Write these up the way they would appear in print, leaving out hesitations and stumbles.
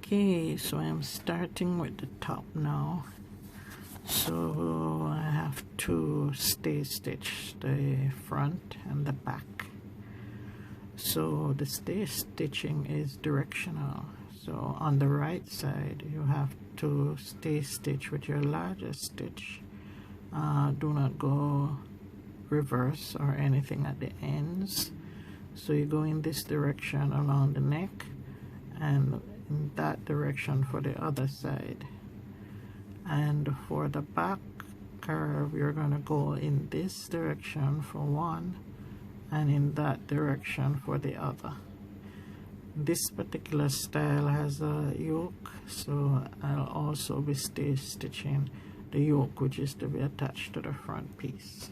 Okay, so I'm starting with the top now. So I have to stay stitch the front and the back. So the stay stitching is directional. So on the right side you have to stay stitch with your largest stitch. Do not go reverse or anything at the ends. So you go in this direction along the neck and in that direction for the other side. And for the back curve you're going to go in this direction for one and in that direction for the other. This particular style has a yoke, so I'll also be stitching the yoke, which is to be attached to the front piece.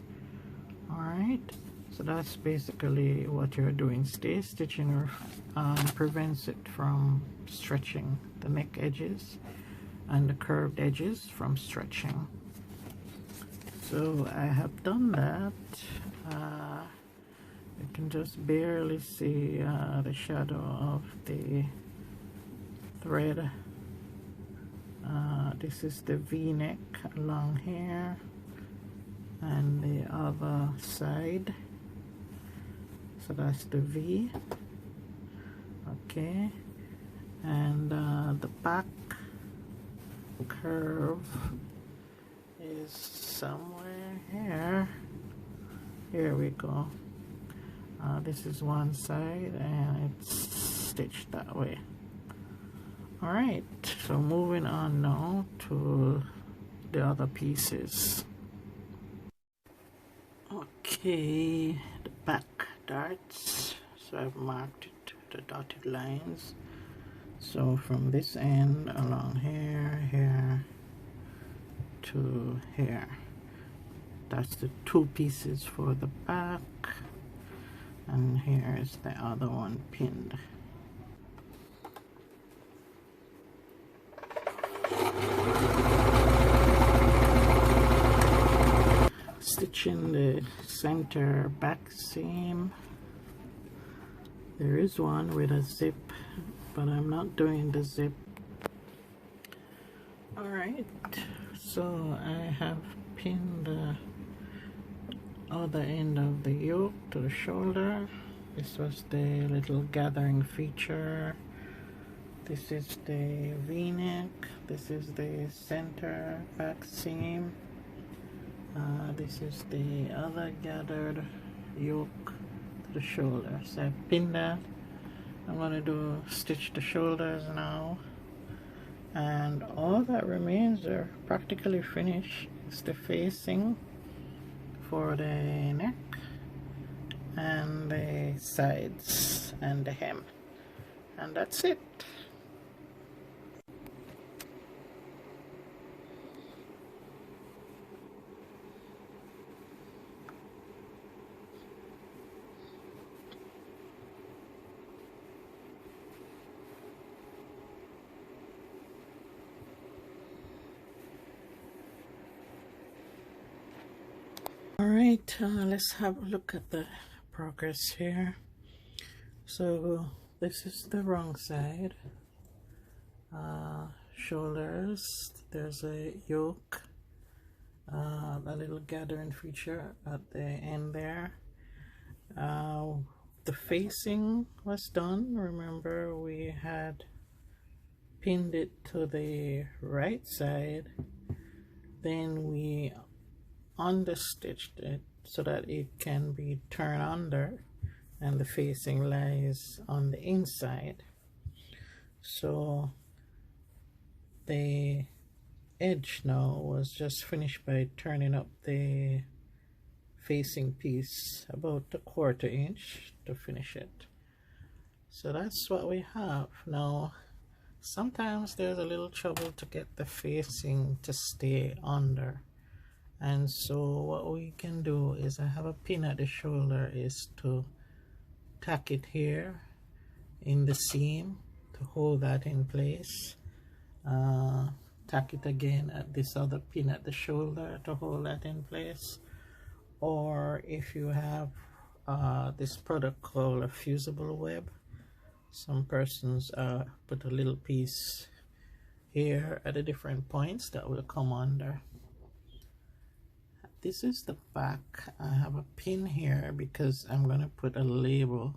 Alright, so that's basically what you're doing. Stay stitching prevents it from stretching the neck edges and the curved edges from stretching. So I have done that. You can just barely see the shadow of the thread. This is the V-neck along here and the other side. So that's the V. Okay, and the back curve is somewhere here. Here we go. This is one side and it's stitched that way. Alright, so moving on now to the other pieces. Okay, the back darts. So I've marked it, the dotted lines. So from this end along here to here. That's the two pieces for the back. And here is the other one pinned. Stitching the center back seam. There is one with a zip, but I'm not doing the zip. Alright, so I have pinned the other end of the yoke to the shoulder. This was the little gathering feature. This is the V-neck. This is the center back seam. This is the other gathered yoke to the shoulder. So I pinned that. I'm going to stitch the shoulders now. And all that remains are practically finished. It's the facing for the neck and the sides and the hem, and that's it. Alright, let's have a look at the progress here. So this is the wrong side. Shoulders, there's a yoke, a little gathering feature at the end there. The facing was done. Remember, we had pinned it to the right side, then we understitched it so that it can be turned under and the facing lies on the inside. So the edge now was just finished by turning up the facing piece about a 1/4 inch to finish it. So that's what we have now. Sometimes there's a little trouble to get the facing to stay under. And so what we can do is, I have a pin at the shoulder, is to tack it here in the seam to hold that in place. Tack it again at this other pin at the shoulder to hold that in place. Or if you have this product called a fusible web, Some persons put a little piece here at the different points that will come under. This is the back. I have a pin here because I'm gonna put a label.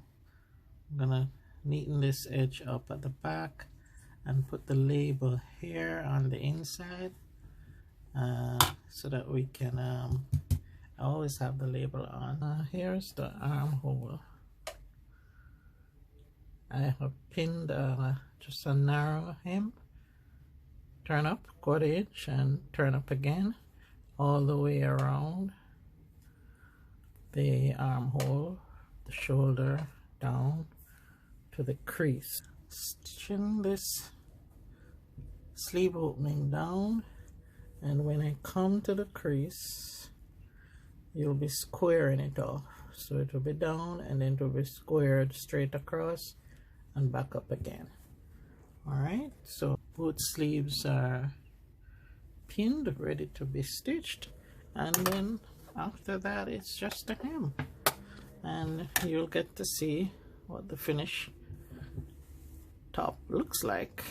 I'm gonna neaten this edge up at the back and put the label here on the inside, so that we can always have the label on. Here's the armhole. I have pinned just a narrow hem, turn up, 1/4 inch, and turn up again all the way around the armhole, the shoulder down to the crease. Stitching this sleeve opening down, and when I come to the crease, you'll be squaring it off. So it will be down and then it will be squared straight across and back up again. Alright, so both sleeves are pinned, ready to be stitched, and then after that it's just a hem, and you'll get to see what the finished top looks like.